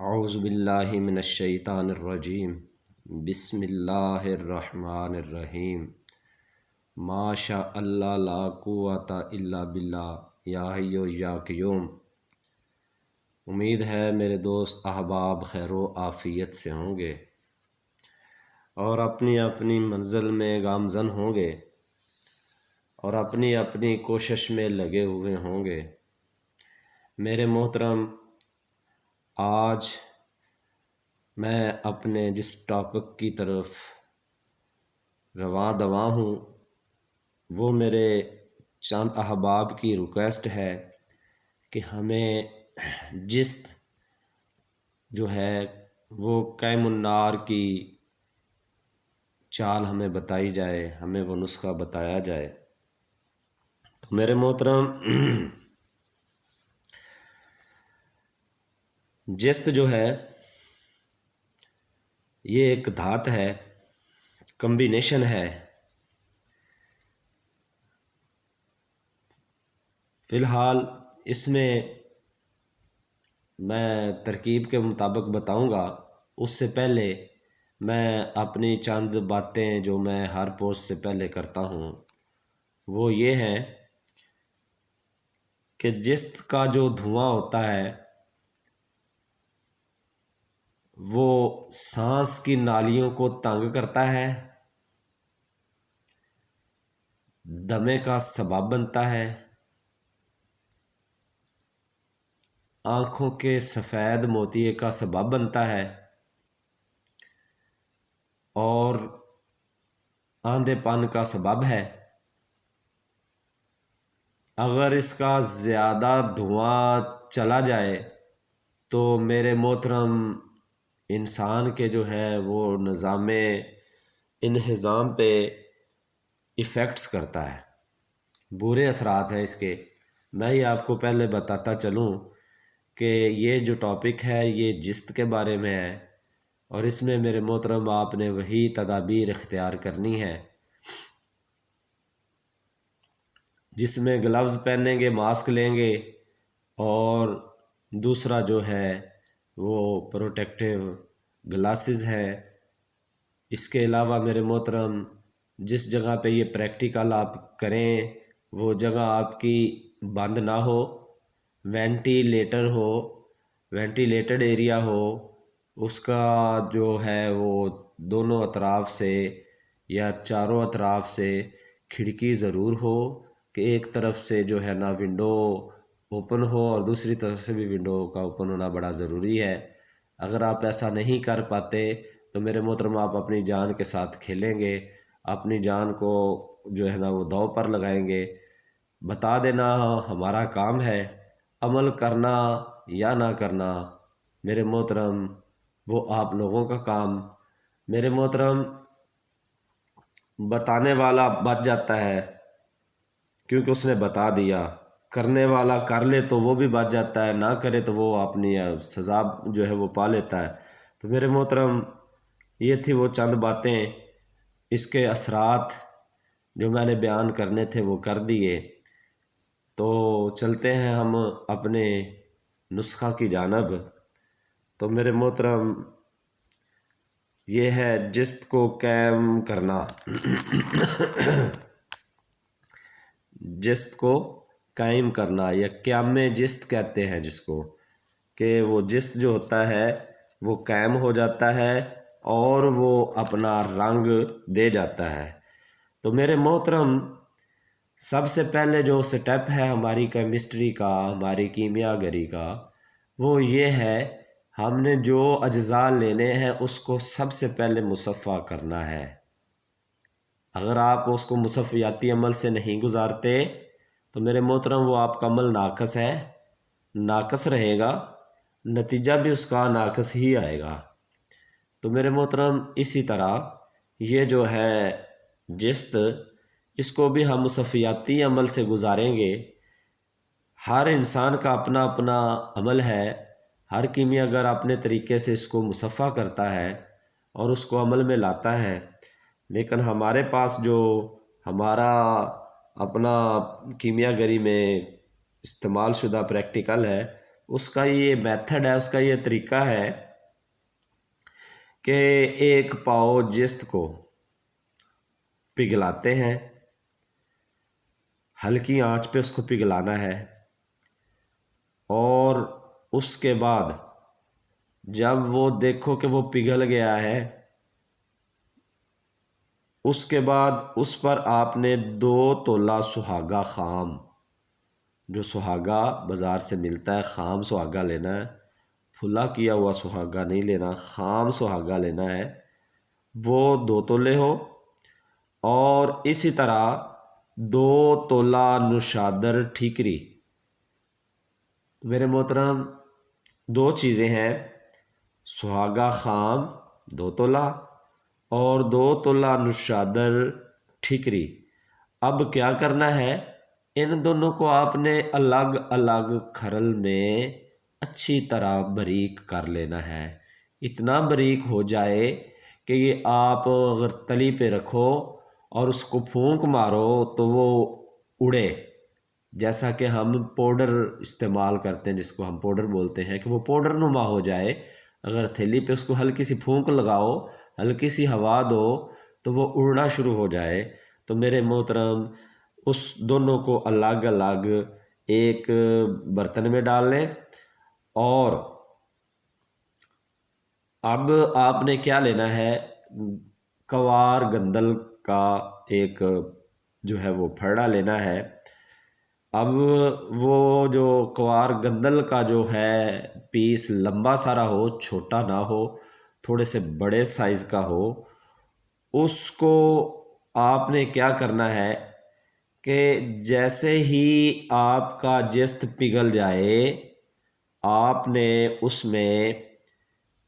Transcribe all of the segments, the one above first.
اعوذ باللہ من الشیطان الرجیم بسم اللہ الرحمن الرحیم ما شاء اللہ لا قوت الا باللہ یا حی یا قیوم۔ امید ہے میرے دوست احباب خیر و عافیت سے ہوں گے اور اپنی اپنی منزل میں گامزن ہوں گے اور اپنی اپنی کوشش میں لگے ہوئے ہوں گے۔ میرے محترم، آج میں اپنے جس ٹاپک کی طرف رواں دواں ہوں وہ میرے چند احباب کی ریکویسٹ ہے کہ ہمیں جست جو ہے وہ قیم النار کی چال ہمیں بتائی جائے، ہمیں وہ نسخہ بتایا جائے۔ تو میرے محترم، جست جو ہے یہ ایک دھات ہے، کمبینیشن ہے۔ فی الحال اس میں ترکیب کے مطابق بتاؤں گا، اس سے پہلے میں اپنی چند باتیں جو میں ہر پوسٹ سے پہلے کرتا ہوں وہ یہ ہے کہ جست کا جو دھواں ہوتا ہے وہ سانس کی نالیوں کو تنگ کرتا ہے، دمے کا سبب بنتا ہے، آنکھوں کے سفید موتیے کا سبب بنتا ہے اور آندھے پن کا سبب ہے۔ اگر اس کا زیادہ دھواں چلا جائے تو میرے محترم انسان کے جو ہے وہ نظام انہضام پہ ایفیکٹس کرتا ہے، برے اثرات ہیں اس کے۔ میں ہی آپ کو پہلے بتاتا چلوں کہ یہ جو ٹاپک ہے یہ جست کے بارے میں ہے اور اس میں میرے محترم آپ نے وہی تدابیر اختیار کرنی ہے جس میں گلوز پہنیں گے، ماسک لیں گے اور دوسرا جو ہے وہ پروٹیکٹیو گلاسز ہے۔ اس کے علاوہ میرے محترم جس جگہ پہ یہ پریکٹیکل آپ کریں وہ جگہ آپ کی بند نہ ہو، وینٹیلیٹر ہو، وینٹیلیٹڈ ایریا ہو، اس کا جو ہے وہ دونوں اطراف سے یا چاروں اطراف سے کھڑکی ضرور ہو کہ ایک طرف سے جو ہے نا ونڈو اوپن ہو اور دوسری طرف سے بھی ونڈو کا اوپن ہونا بڑا ضروری ہے۔ اگر آپ ایسا نہیں کر پاتے تو میرے محترم آپ اپنی جان کے ساتھ کھیلیں گے، اپنی جان کو جو ہے نا وہ داؤ پر لگائیں گے۔ بتا دینا ہمارا کام ہے، عمل کرنا یا نہ کرنا میرے محترم وہ آپ لوگوں کا کام۔ میرے محترم، بتانے والا بچ جاتا ہے کیونکہ اس نے بتا دیا، کرنے والا کر لے تو وہ بھی بچ جاتا ہے، نہ کرے تو وہ اپنی سزا جو ہے وہ پا لیتا ہے۔ تو میرے محترم یہ تھی وہ چند باتیں، اس کے اثرات جو میں نے بیان کرنے تھے وہ کر دیے۔ تو چلتے ہیں ہم اپنے نسخہ کی جانب۔ تو میرے محترم یہ ہے جست کو قائم کرنا جست کو قائم کرنا یا قیام جست کہتے ہیں جس کو، کہ وہ جست جو ہوتا ہے وہ قائم ہو جاتا ہے اور وہ اپنا رنگ دے جاتا ہے۔ تو میرے محترم سب سے پہلے جو سٹیپ ہے ہماری کیمسٹری کا، ہماری کیمیا گری کا، وہ یہ ہے ہم نے جو اجزاء لینے ہیں اس کو سب سے پہلے مصفہ کرنا ہے۔ اگر آپ اس کو مصفیاتی عمل سے نہیں گزارتے تو میرے محترم وہ آپ کا عمل ناقص ہے، ناقص رہے گا، نتیجہ بھی اس کا ناقص ہی آئے گا۔ تو میرے محترم اسی طرح یہ جو ہے جست، اس کو بھی ہم مصفیاتی عمل سے گزاریں گے۔ ہر انسان کا اپنا اپنا عمل ہے، ہر کیمیاگر اپنے طریقے سے اس کو مصفہ کرتا ہے اور اس کو عمل میں لاتا ہے، لیکن ہمارے پاس جو ہمارا اپنا کیمیا گری میں استعمال شدہ پریکٹیکل ہے اس کا یہ میتھڈ ہے، اس کا یہ طریقہ ہے کہ ایک پاؤ جست کو پگھلاتے ہیں، ہلکی آنچ پہ اس کو پگھلانا ہے، اور اس کے بعد جب وہ دیکھو کہ وہ پگھل گیا ہے، اس کے بعد اس پر آپ نے 2 تولہ سہاگا خام، جو سہاگا بازار سے ملتا ہے خام سہاگا لینا ہے، پھلا کیا ہوا سہاگا نہیں لینا، خام سہاگا لینا ہے، وہ 2 تولے ہو، اور اسی طرح 2 تولہ نوشادر ٹھیکری۔ میرے محترم 2 چیزیں ہیں، سہاگا خام 2 تولہ اور 2 تولہ نوشادر ٹھیکری۔ اب کیا کرنا ہے، ان دونوں کو آپ نے الگ الگ کھرل میں اچھی طرح باریک کر لینا ہے، اتنا باریک ہو جائے کہ یہ آپ اگر تلی پہ رکھو اور اس کو پھونک مارو تو وہ اڑے، جیسا کہ ہم پاؤڈر استعمال کرتے ہیں جس کو ہم پاؤڈر بولتے ہیں، کہ وہ پاؤڈر نما ہو جائے۔ اگر تھیلی پہ اس کو ہلکی سی پھونک لگاؤ، ہلکی سی ہوا دو تو وہ اڑنا شروع ہو جائے۔ تو میرے محترم اس دونوں کو الگ الگ ایک برتن میں ڈال لیں، اور اب آپ نے کیا لینا ہے، کوار گندل کا ایک جو ہے وہ پھڑا لینا ہے۔ اب وہ جو کوار گندل کا جو ہے پیس لمبا سارا ہو، چھوٹا نہ ہو، تھوڑے سے بڑے سائز کا ہو، اس کو آپ نے کیا کرنا ہے کہ جیسے ہی آپ کا جست پگھل جائے، آپ نے اس میں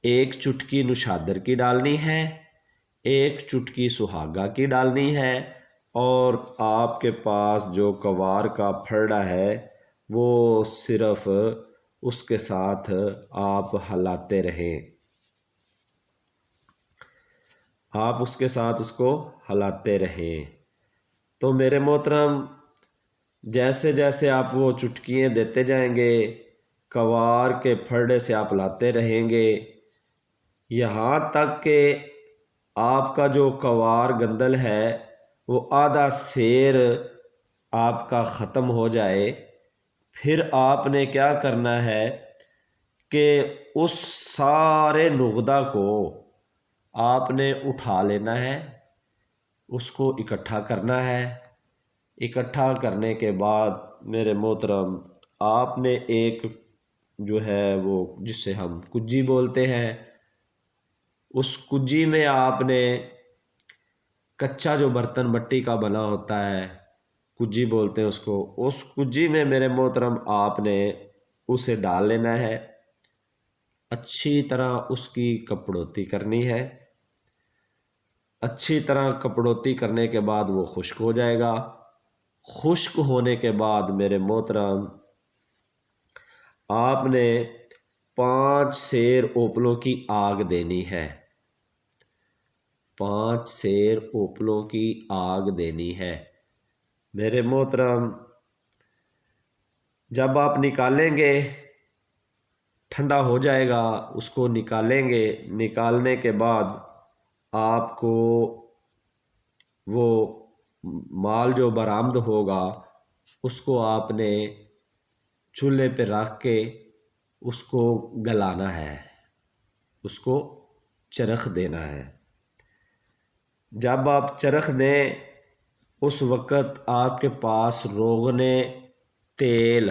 1 چٹکی نوشادر کی ڈالنی ہے، 1 چٹکی سہاگا کی ڈالنی ہے، اور آپ کے پاس جو کوار کا پھڑا ہے وہ صرف اس کے ساتھ آپ ہلاتے رہیں، آپ اس کے ساتھ اس کو ہلاتے رہیں۔ تو میرے محترم جیسے جیسے آپ وہ چٹکیاں دیتے جائیں گے، کوار کے پھڑے سے آپ لاتے رہیں گے، یہاں تک کہ آپ کا جو کوار گندل ہے وہ آدھا سیر آپ کا ختم ہو جائے۔ پھر آپ نے کیا کرنا ہے کہ اس سارے نغدہ کو آپ نے اٹھا لینا ہے، اس کو اکٹھا کرنا ہے۔ اکٹھا کرنے کے بعد میرے محترم آپ نے ایک جو ہے وہ جسے ہم کجی بولتے ہیں، اس کجی میں آپ نے کچا جو برتن مٹی کا بنا ہوتا ہے، کجی بولتے ہیں اس کو، اس کجی میں میرے محترم آپ نے اسے ڈال لینا ہے، اچھی طرح اس کی کپڑوتی کرنی ہے۔ اچھی طرح کپڑوتی کرنے کے بعد وہ خشک ہو جائے گا۔ خشک ہونے کے بعد میرے محترم آپ نے 5 سیر اوپلوں کی آگ دینی ہے، 5 سیر اوپلوں کی آگ دینی ہے۔ میرے محترم جب آپ نکالیں گے، ٹھنڈا ہو جائے گا، اس کو نکالیں گے، نکالنے کے بعد آپ کو وہ مال جو برآمد ہوگا اس کو آپ نے چولہے پہ رکھ کے اس کو گلانا ہے، اس کو چرخ دینا ہے۔ جب آپ چرخ دیں اس وقت آپ کے پاس روغن تیل،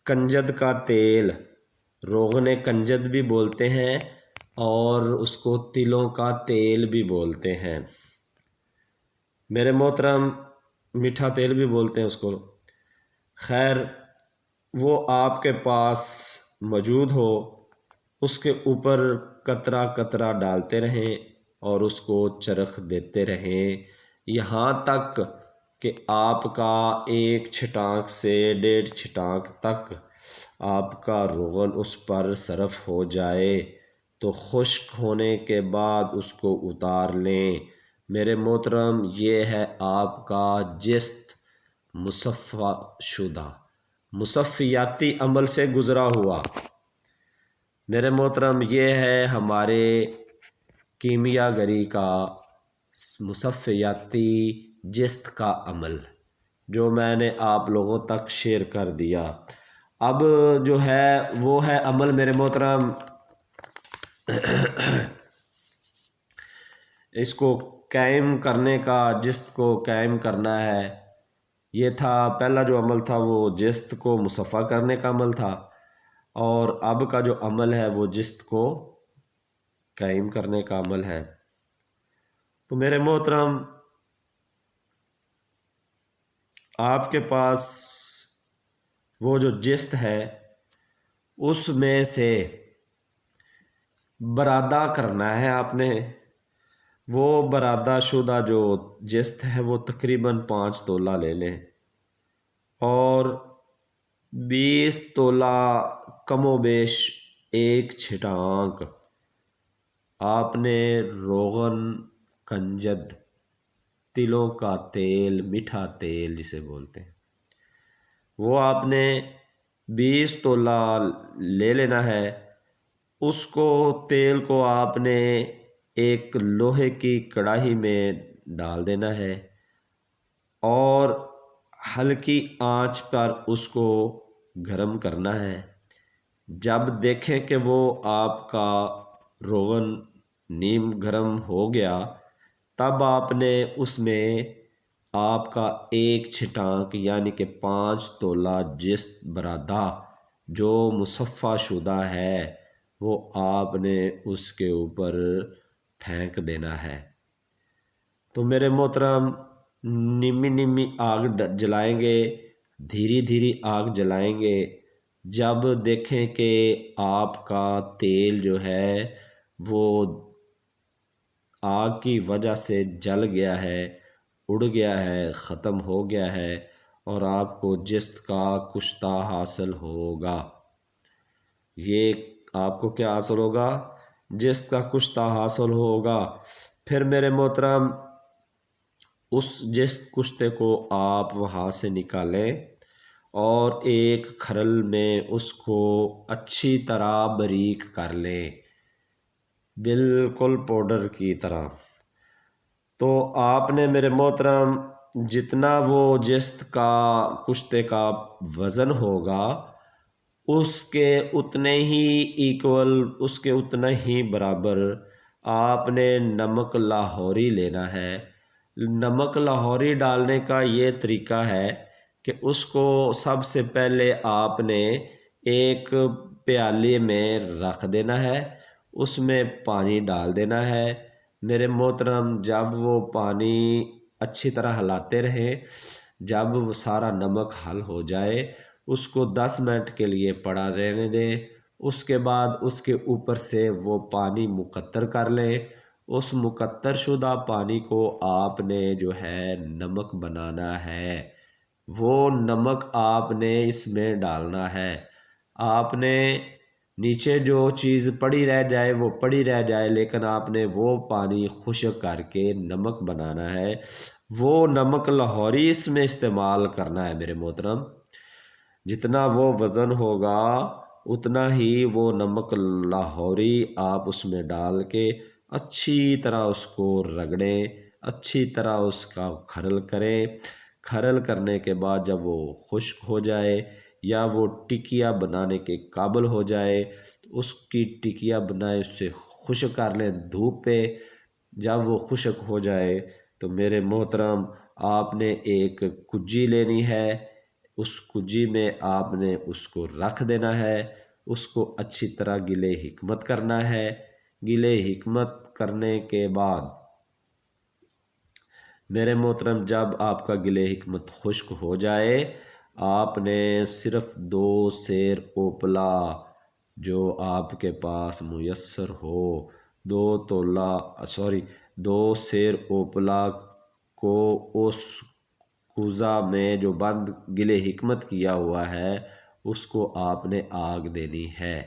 کنجد کا تیل، روغن کنجد بھی بولتے ہیں اور اس کو تلوں کا تیل بھی بولتے ہیں، میرے محترم میٹھا تیل بھی بولتے ہیں اس کو، خیر وہ آپ کے پاس موجود ہو، اس کے اوپر قطرہ قطرہ ڈالتے رہیں اور اس کو چرخ دیتے رہیں، یہاں تک کہ آپ کا 1 چھٹانک سے 1.5 چھٹانک تک آپ کا روغن اس پر صرف ہو جائے تو خشک ہونے کے بعد اس کو اتار لیں۔ میرے محترم یہ ہے آپ کا جست مصفہ شدہ، مصفیاتی عمل سے گزرا ہوا۔ میرے محترم یہ ہے ہمارے کیمیا گری کا مصفیاتی جست کا عمل جو میں نے آپ لوگوں تک شیئر کر دیا۔ اب جو ہے وہ ہے عمل میرے محترم اس کو قائم کرنے کا، جست کو قائم کرنا ہے۔ یہ تھا پہلا جو عمل تھا وہ جست کو مصفہ کرنے کا عمل تھا، اور اب کا جو عمل ہے وہ جست کو قائم کرنے کا عمل ہے۔ تو میرے محترم آپ کے پاس وہ جو جست ہے اس میں سے برآمدہ کرنا ہے آپ نے۔ وہ برآمدہ شدہ جو جست ہے وہ تقریباً 5 تولہ لے لیں، اور 20 تولہ کم و بیش ایک چھٹانک آپ نے روغن کنجد، تلوں کا تیل، میٹھا تیل جسے بولتے ہیں، وہ آپ نے 20 تولہ لے لینا ہے۔ اس کو تیل کو آپ نے ایک لوہے کی کڑاہی میں ڈال دینا ہے، اور ہلکی آنچ پر اس کو گرم کرنا ہے۔ جب دیکھیں کہ وہ آپ کا روغن نیم گرم ہو گیا، تب آپ نے اس میں آپ کا ایک چھٹانک یعنی کہ 5 تولہ جست برآمدہ جو مصفہ شدہ ہے وہ آپ نے اس کے اوپر پھینک دینا ہے۔ تو میرے محترم نیمی نیمی آگ جلائیں گے، دھیری دھیری آگ جلائیں گے۔ جب دیکھیں کہ آپ کا تیل جو ہے وہ آگ کی وجہ سے جل گیا ہے، اڑ گیا ہے، ختم ہو گیا ہے، اور آپ کو جست کا کشتہ حاصل ہوگا۔ یہ آپ کو کیا حاصل ہوگا؟ جست کا کشتہ حاصل ہوگا۔ پھر میرے محترم اس جست کشتے کو آپ وہاں سے نکالیں، اور ایک کھرل میں اس کو اچھی طرح باریک کر لیں، بالکل پاؤڈر کی طرح۔ تو آپ نے میرے محترم جتنا وہ جست کا کشتے کا وزن ہوگا اس کے اتنے ہی ایکول، اس کے اتنا ہی برابر آپ نے نمک لاہوری لینا ہے۔ نمک لاہوری ڈالنے کا یہ طریقہ ہے کہ اس کو سب سے پہلے آپ نے ایک پیالے میں رکھ دینا ہے، اس میں پانی ڈال دینا ہے۔ میرے محترم جب وہ پانی اچھی طرح ہلاتے رہیں، جب وہ سارا نمک حل ہو جائے اس کو 10 منٹ کے لیے پڑا رہنے دیں۔ اس کے بعد اس کے اوپر سے وہ پانی مقطر کر لیں۔ اس مقطر شدہ پانی کو آپ نے جو ہے نمک بنانا ہے، وہ نمک آپ نے اس میں ڈالنا ہے۔ آپ نے نیچے جو چیز پڑی رہ جائے وہ پڑی رہ جائے، لیکن آپ نے وہ پانی خشک کر کے نمک بنانا ہے۔ وہ نمک لاہوری اس میں استعمال کرنا ہے میرے محترم۔ جتنا وہ وزن ہوگا اتنا ہی وہ نمک لاہوری آپ اس میں ڈال کے اچھی طرح اس کو رگڑیں، اچھی طرح اس کا کھرل کریں۔ کھرل کرنے کے بعد جب وہ خشک ہو جائے یا وہ ٹکیا بنانے کے قابل ہو جائے، اس کی ٹکیا بنائے، اس سے خشک کر لیں دھوپ پہ۔ جب وہ خشک ہو جائے تو میرے محترم آپ نے ایک کجی لینی ہے، اس کجی میں آپ نے اس کو رکھ دینا ہے، اس کو اچھی طرح گلے حکمت کرنا ہے۔ گلے حکمت کرنے کے بعد میرے محترم جب آپ کا گلے حکمت خشک ہو جائے، آپ نے صرف 2 سیر اوپلا جو آپ کے پاس میسر ہو، 2 سیر اوپلا کو اس کوزہ میں جو بند گلے حکمت کیا ہوا ہے اس کو آپ نے آگ دینی ہے۔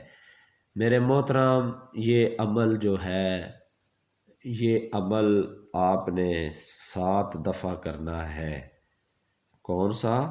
میرے محترم یہ عمل جو ہے، یہ عمل آپ نے 7 دفعہ کرنا ہے۔ کون سا؟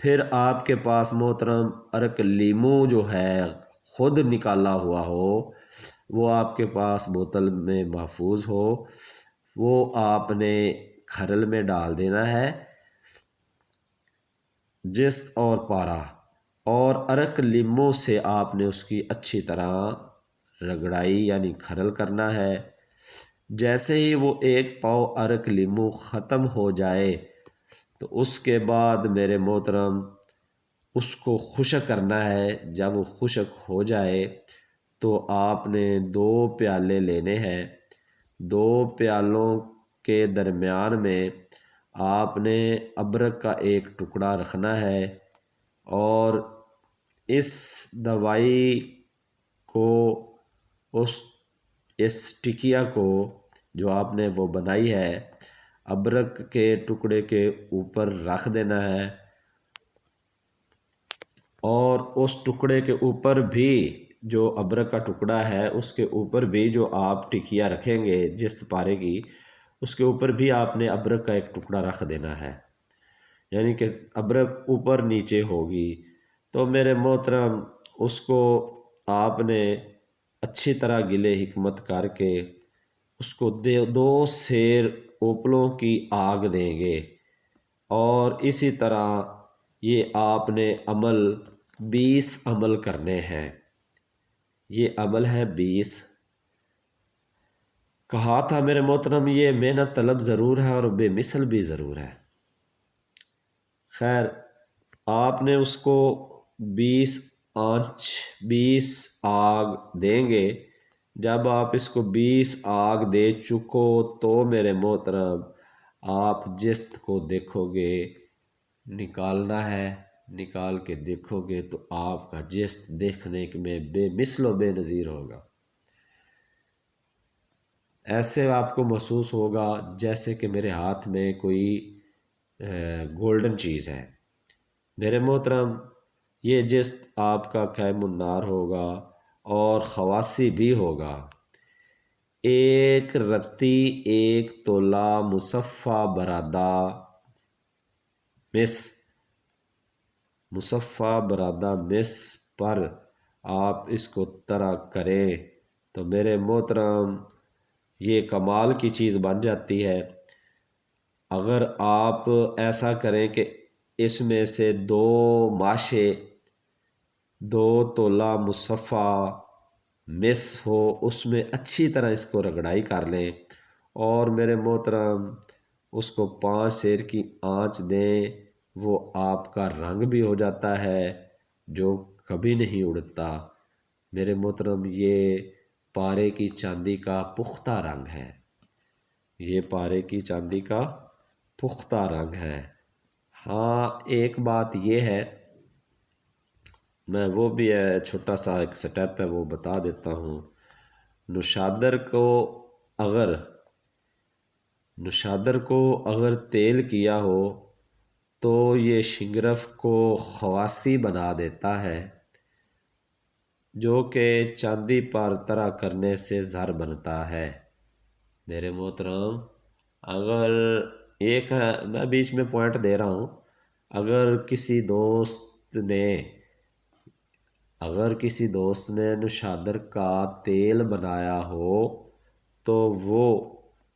پھر آپ کے پاس محترم عرق لیمو جو ہے خود نکالا ہوا ہو، وہ آپ کے پاس بوتل میں محفوظ ہو، وہ آپ نے کھرل میں ڈال دینا ہے، جست اور پارا، اور عرق لیمو سے آپ نے اس کی اچھی طرح رگڑائی یعنی کھرل کرنا ہے۔ جیسے ہی وہ 1 پاؤ عرق لیمو ختم ہو جائے تو اس کے بعد میرے محترم اس کو خشک کرنا ہے۔ جب وہ خشک ہو جائے تو آپ نے 2 پیالے لینے ہیں، 2 پیالوں کے درمیان میں آپ نے ادرک کا 1 ٹکڑا رکھنا ہے، اور اس دوائی کو اس ٹکیا کو جو آپ نے وہ بنائی ہے ادرک کے ٹکڑے کے اوپر رکھ دینا ہے، اور اس ٹکڑے کے اوپر بھی جو ادرک کا ٹکڑا ہے اس کے اوپر بھی جو آپ ٹکیا رکھیں گے جست پارے کی، اس کے اوپر بھی آپ نے ادرک کا 1 ٹکڑا رکھ دینا ہے، یعنی کہ ادرک اوپر نیچے ہوگی۔ تو میرے محترم اس کو آپ نے اچھی طرح گلے حکمت کر کے اس کو 2 سیر اوپلوں کی آگ دیں گے، اور اسی طرح یہ آپ نے عمل 20 عمل کرنے ہیں۔ یہ عمل ہے 20۔ کہا تھا میرے محترم یہ محنت طلب ضرور ہے اور بے مثل بھی ضرور ہے۔ خیر، آپ نے اس کو 20 آنچ 20 آگ دیں گے۔ جب آپ اس کو 20 آگ دے چکو تو میرے محترم آپ جست کو دیکھو گے، نکالنا ہے، نکال کے دیکھو گے تو آپ کا جست دیکھنے میں بے مثل و بے نظیر ہوگا۔ ایسے آپ کو محسوس ہوگا جیسے کہ میرے ہاتھ میں کوئی گولڈن چیز ہے۔ میرے محترم یہ جست آپ کا قائم النار ہوگا اور خواصی بھی ہوگا۔ 1 رتی 1 تولہ مصفہ برادہ مس، مصفہ برادہ مس پر آپ اس کو طرح کریں تو میرے محترم یہ کمال کی چیز بن جاتی ہے۔ اگر آپ ایسا کریں کہ اس میں سے 2 ماشے 2 تولہ مصفہ مس ہو، اس میں اچھی طرح اس کو رگڑائی کر لیں، اور میرے محترم اس کو 5 سیر کی آنچ دیں، وہ آپ کا رنگ بھی ہو جاتا ہے جو کبھی نہیں اڑتا۔ میرے محترم یہ پارے کی چاندی کا پختہ رنگ ہے، یہ پارے کی چاندی کا پختہ رنگ ہے۔ ہاں، ایک بات یہ ہے، میں وہ بھی چھوٹا سا ایک سٹیپ ہے وہ بتا دیتا ہوں۔ نوشادر کو اگر تیل کیا ہو تو یہ شنگرف کو خواصی بنا دیتا ہے، جو کہ چاندی پر طرح کرنے سے زر بنتا ہے۔ میرے محترم اگر میں بیچ میں پوائنٹ دے رہا ہوں، اگر کسی دوست نے نوشادر کا تیل بنایا ہو تو وہ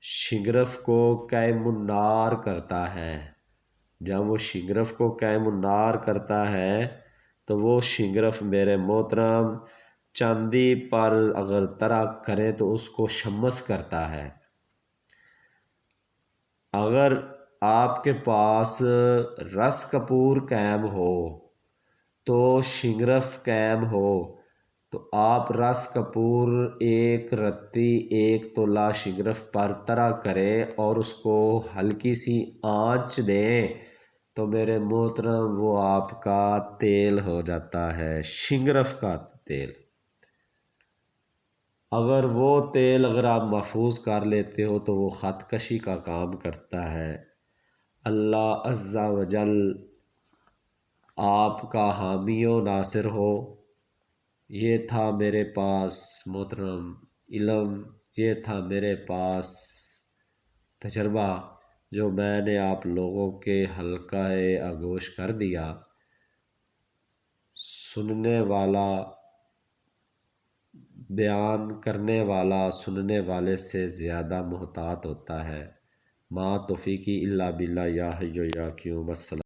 شنگرف کو قائم النار کرتا ہے۔ جب وہ شنگرف کو قائم النار کرتا ہے تو وہ شنگرف میرے محترم چاندی پر اگر طرح کریں تو اس کو شمس کرتا ہے۔ اگر آپ کے پاس رس کپور قائم ہو تو شنگرف قائم ہو تو آپ رس کپور 1 رتی 1 تولہ شنگرف پر طرح کریں اور اس کو ہلکی سی آنچ دیں تو میرے محترم وہ آپ کا تیل ہو جاتا ہے، شنگرف کا تیل۔ اگر وہ تیل آپ محفوظ کر لیتے ہو تو وہ خط کشی کا کام کرتا ہے۔ اللہ عز و جل آپ کا حامی و ناصر ہو۔ یہ تھا میرے پاس محترم علم، یہ تھا میرے پاس تجربہ جو میں نے آپ لوگوں کے حلقہ آگوش کر دیا۔ سننے والا بیان کرنے والا سننے والے سے زیادہ محتاط ہوتا ہے۔ ما توفیقی الا باللہ، یا حی یا قیوم، السلام۔